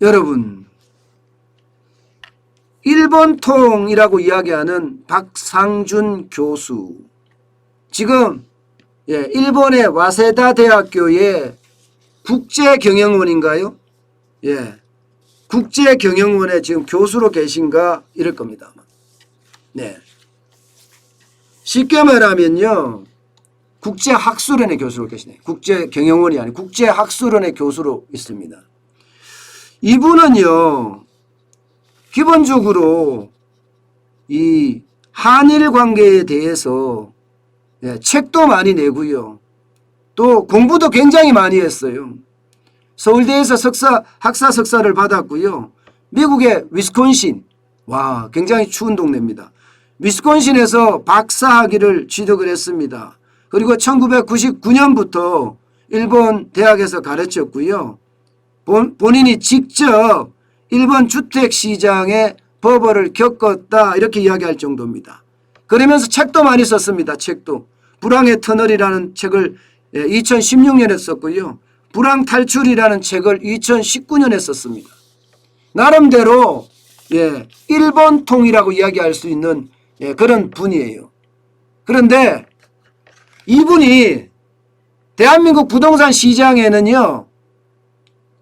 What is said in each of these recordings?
여러분, 일본통이라고 이야기하는 박상준 교수, 지금 일본의 와세다 대학교의 국제경영원인가요? 국제경영원에 지금 교수로 계신가 이럴 겁니다. 네. 쉽게 말하면요, 국제학술원의 교수로 계시네요. 국제경영원이 아니고 국제학술원의 교수로 있습니다. 이분은요, 기본적으로 이 한일 관계에 대해서 책도 많이 내고요, 또 공부도 굉장히 많이 했어요. 서울대에서 학사 석사를 받았고요. 미국의 위스콘신, 와, 굉장히 추운 동네입니다. 위스콘신에서 박사학위를 취득을 했습니다. 그리고 1999년부터 일본 대학에서 가르쳤고요. 본인이 직접 일본 주택시장의 버블을 겪었다 이렇게 이야기할 정도입니다. 그러면서 책도 많이 썼습니다. 책도. 불황의 터널이라는 책을 2016년에 썼고요. 불황 탈출이라는 책을 2019년에 썼습니다. 나름대로 일본통이라고 이야기할 수 있는 그런 분이에요. 그런데 이분이 대한민국 부동산 시장에는요,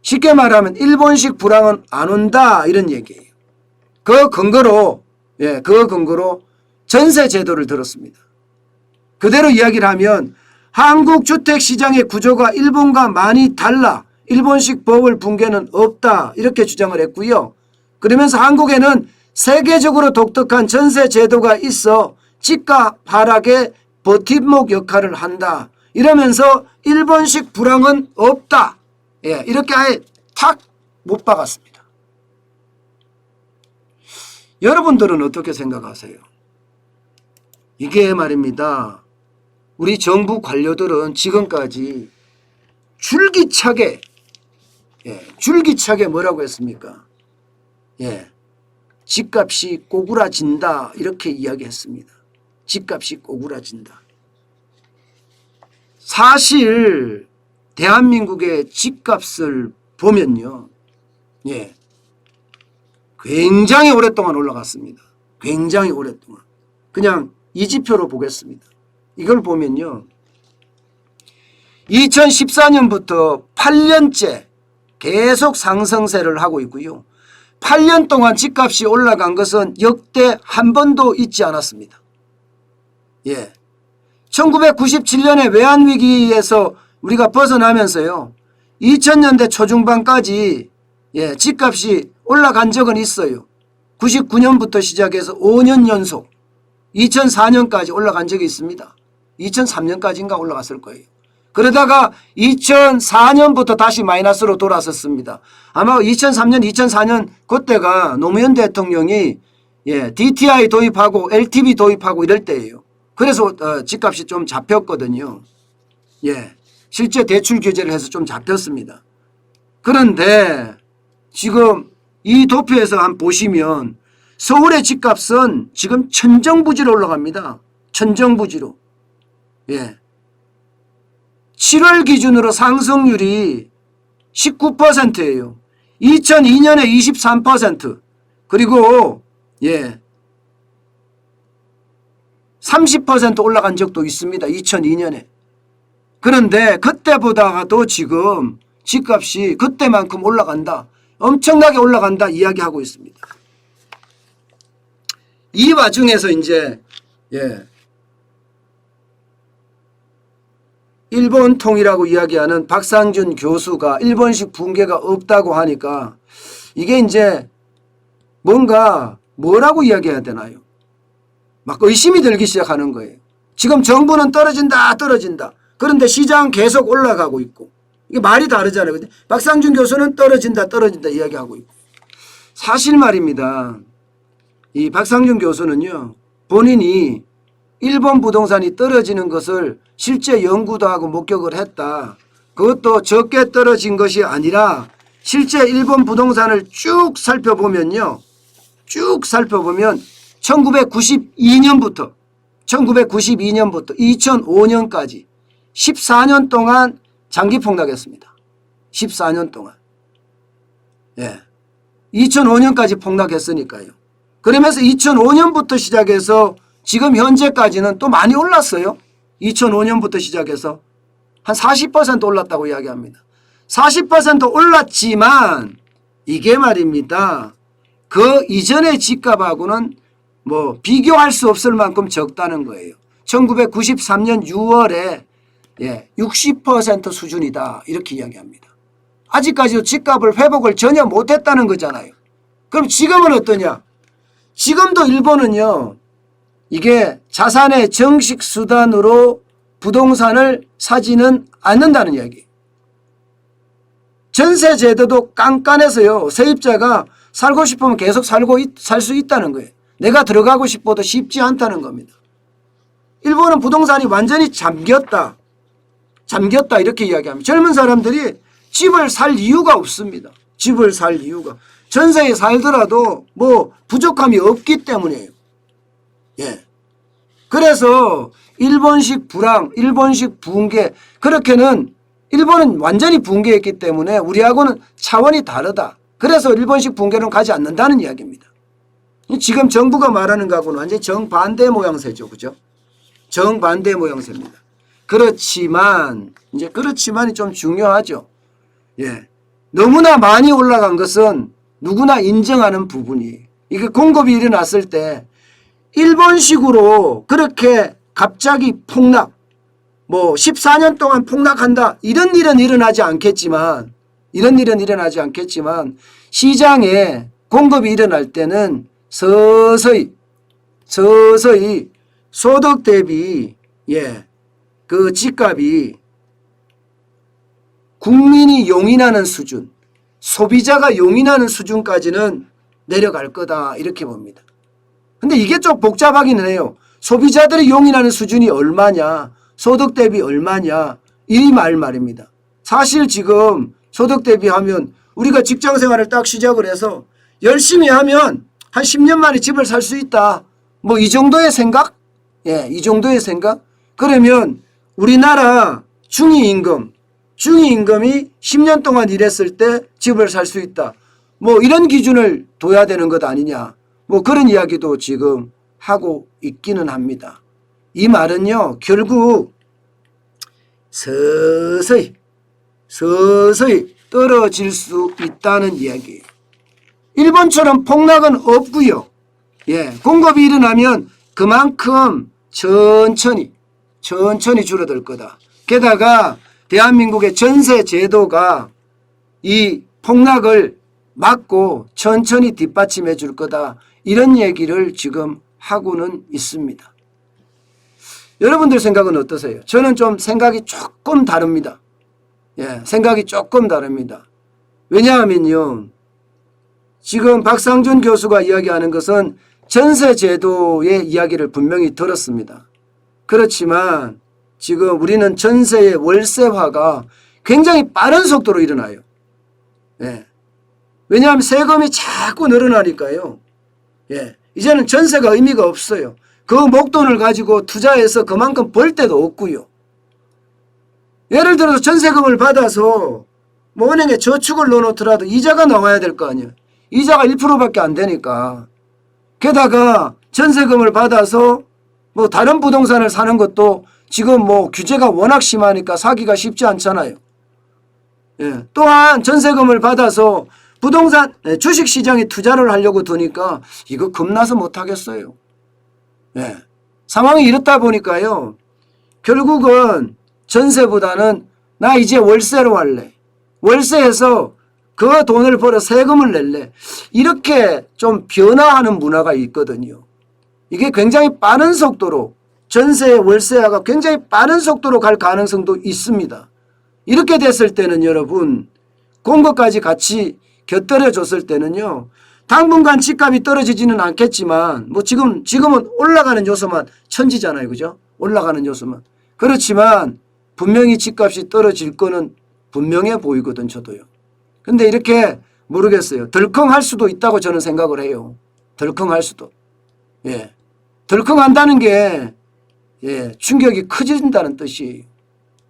쉽게 말하면 일본식 불황은 안 온다 이런 얘기예요. 그 근거로 전세 제도를 들었습니다. 그대로 이야기를 하면 한국 주택시장의 구조가 일본과 많이 달라 일본식 버블 붕괴는 없다 이렇게 주장을 했고요. 그러면서 한국에는 세계적으로 독특한 전세 제도가 있어 집값 하락의 버팀목 역할을 한다 이러면서 일본식 불황은 없다, 이렇게 아예 탁 못 박았습니다. 여러분들은 어떻게 생각하세요? 이게 말입니다, 우리 정부 관료들은 지금까지 줄기차게 뭐라고 했습니까? 집값이 꼬꾸라진다 이렇게 이야기했습니다. 집값이 꼬꾸라진다. 사실 대한민국의 집값을 보면요, 굉장히 오랫동안 올라갔습니다. 굉장히 오랫동안. 그냥 이 지표로 보겠습니다. 이걸 보면요, 2014년부터 8년째 계속 상승세를 하고 있고요. 8년 동안 집값이 올라간 것은 역대 한 번도 있지 않았습니다. 1997년에 외환위기에서 우리가 벗어나면서요, 2000년대 초중반까지 집값이 올라간 적은 있어요. 99년부터 시작해서 5년 연속 2004년까지 올라간 적이 있습니다. 2003년까지인가 올라갔을 거예요. 그러다가 2004년부터 다시 마이너스로 돌아섰습니다. 아마 2003년, 2004년 그때가 노무현 대통령이 DTI 도입하고 LTV 도입하고 이럴 때예요. 그래서 집값이 좀 잡혔거든요. 실제 대출 규제를 해서 좀 잡혔습니다. 그런데 지금 이 도표에서 한번 보시면 서울의 집값은 지금 천정부지로 올라갑니다. 천정부지로. 7월 기준으로 상승률이 19%예요. 2002년에 23%, 그리고 30% 올라간 적도 있습니다. 2002년에. 그런데 그때보다도 지금 집값이 그때만큼 올라간다, 엄청나게 올라간다 이야기하고 있습니다. 이 와중에서 이제 일본통이라고 이야기하는 박상준 교수가 일본식 붕괴가 없다고 하니까 이게 이제 뭔가 뭐라고 이야기해야 되나요? 막 의심이 들기 시작하는 거예요. 지금 정부는 떨어진다. 그런데 시장은 계속 올라가고 있고, 이게 말이 다르잖아요. 박상준 교수는 떨어진다 이야기하고 있고. 사실 말입니다, 이 박상준 교수는요, 본인이 일본 부동산이 떨어지는 것을 실제 연구도 하고 목격을 했다. 그것도 적게 떨어진 것이 아니라 실제 일본 부동산을 쭉 살펴보면 1992년부터 2005년까지 14년 동안 장기 폭락했습니다. 14년 동안. 예. 2005년까지 폭락했으니까요. 그러면서 2005년부터 시작해서 지금 현재까지는 또 많이 올랐어요. 2005년부터 시작해서 한 40% 올랐다고 이야기합니다. 40% 올랐지만 이게 말입니다. 그 이전의 집값하고는 뭐 비교할 수 없을 만큼 적다는 거예요. 1993년 6월에 60% 수준이다 이렇게 이야기합니다. 아직까지도 집값을 회복을 전혀 못했다는 거잖아요. 그럼 지금은 어떠냐? 지금도 일본은요. 이게 자산의 정식 수단으로 부동산을 사지는 않는다는 이야기. 전세 제도도 깐깐해서요. 세입자가 살고 싶으면 계속 살 수 있다는 거예요. 내가 들어가고 싶어도 쉽지 않다는 겁니다. 일본은 부동산이 완전히 잠겼다 이렇게 이야기합니다. 젊은 사람들이 집을 살 이유가 없습니다. 집을 살 이유가. 전세에 살더라도 뭐 부족함이 없기 때문이에요. 예. 그래서 일본식 불황, 일본식 붕괴, 그렇게는 일본은 완전히 붕괴했기 때문에 우리하고는 차원이 다르다. 그래서 일본식 붕괴는 가지 않는다는 이야기입니다. 지금 정부가 말하는 거하고는 완전히 정반대 모양새죠. 그죠? 정반대 모양새입니다. 그렇지만 이제 그렇지만이 좀 중요하죠. 예. 너무나 많이 올라간 것은 누구나 인정하는 부분이, 이게 공급이 일어났을 때 일본식으로 그렇게 갑자기 폭락, 뭐 14년 동안 폭락한다 이런 일은 일어나지 않겠지만 시장에 공급이 일어날 때는 서서히 소득 대비 그 집값이 국민이 용인하는 수준, 소비자가 용인하는 수준까지는 내려갈 거다 이렇게 봅니다. 근데 이게 좀 복잡하기는 해요. 소비자들이 용인하는 수준이 얼마냐, 소득 대비 얼마냐, 이 말입니다. 사실 지금 소득 대비하면 우리가 직장 생활을 딱 시작을 해서 열심히 하면 한 10년 만에 집을 살 수 있다. 뭐 이 정도의 생각? 예, 이 정도의 생각? 그러면 우리나라 중위임금이 10년 동안 일했을 때 집을 살 수 있다. 뭐 이런 기준을 둬야 되는 것 아니냐. 뭐 그런 이야기도 지금 하고 있기는 합니다. 이 말은요, 결국 서서히 떨어질 수 있다는 이야기예요. 일본처럼 폭락은 없고요. 예, 공급이 일어나면 그만큼 천천히 줄어들 거다. 게다가 대한민국의 전세 제도가 이 폭락을 막고 천천히 뒷받침해 줄 거다. 이런 얘기를 지금 하고는 있습니다. 여러분들 생각은 어떠세요? 저는 좀 생각이 조금 다릅니다. 예, 생각이 조금 다릅니다. 왜냐하면요, 지금 박상준 교수가 이야기하는 것은 전세 제도의 이야기를 분명히 들었습니다. 그렇지만 지금 우리는 전세의 월세화가 굉장히 빠른 속도로 일어나요. 예. 왜냐하면 세금이 자꾸 늘어나니까요. 예. 이제는 전세가 의미가 없어요. 그 목돈을 가지고 투자해서 그만큼 벌 데도 없고요. 예를 들어서 전세금을 받아서 뭐 은행에 저축을 넣어놓더라도 이자가 나와야 될 거 아니에요. 이자가 1%밖에 안 되니까. 게다가 전세금을 받아서 뭐 다른 부동산을 사는 것도 지금 뭐 규제가 워낙 심하니까 사기가 쉽지 않잖아요. 예. 또한 전세금을 받아서 부동산 주식시장에 투자를 하려고 드니까 이거 겁나서 못하겠어요. 예. 상황이 이렇다 보니까요, 결국은 전세보다는 나 이제 월세로 할래, 월세에서 그 돈을 벌어 세금을 낼래, 이렇게 좀 변화하는 문화가 있거든요. 이게 굉장히 빠른 속도로, 전세 월세화가 굉장히 빠른 속도로 갈 가능성도 있습니다. 이렇게 됐을 때는 여러분, 공급까지 같이 곁들여 줬을 때는요, 당분간 집값이 떨어지지는 않겠지만 뭐 지금은 올라가는 요소만 천지잖아요. 그죠? 올라가는 요소만. 그렇지만 분명히 집값이 떨어질 거는 분명해 보이거든, 저도요. 근데 이렇게 모르겠어요. 덜컹할 수도 있다고 저는 생각을 해요. 덜컹할 수도. 예. 덜컹한다는 게 충격이 커진다는 뜻이에요.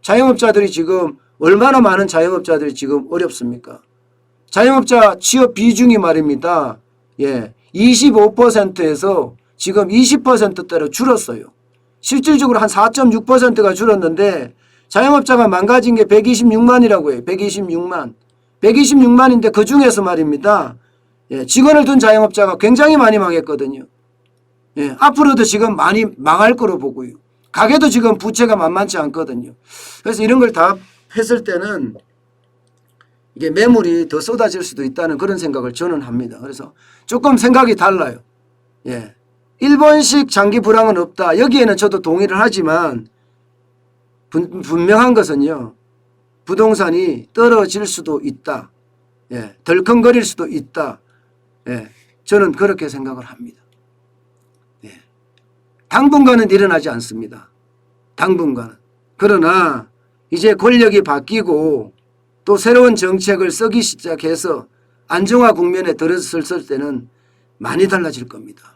자영업자들이 지금 얼마나 많은 자영업자들이 지금 어렵습니까? 자영업자 취업 비중이 말입니다. 25%에서 지금 20%대로 줄었어요. 실질적으로 한 4.6%가 줄었는데 자영업자가 망가진 게 126만이라고 해요. 126만. 126만인데 그 중에서 말입니다. 직원을 둔 자영업자가 굉장히 많이 망했거든요. 앞으로도 지금 많이 망할 거로 보고요. 가게도 지금 부채가 만만치 않거든요. 그래서 이런 걸 다 했을 때는 이게 매물이 더 쏟아질 수도 있다는 그런 생각을 저는 합니다. 그래서 조금 생각이 달라요. 일본식 장기 불황은 없다. 여기에는 저도 동의를 하지만 분명한 것은요. 부동산이 떨어질 수도 있다. 덜컹거릴 수도 있다. 저는 그렇게 생각을 합니다. 당분간은 일어나지 않습니다. 당분간은. 그러나 이제 권력이 바뀌고 또 새로운 정책을 쓰기 시작해서 안정화 국면에 들어섰을 때는 많이 달라질 겁니다.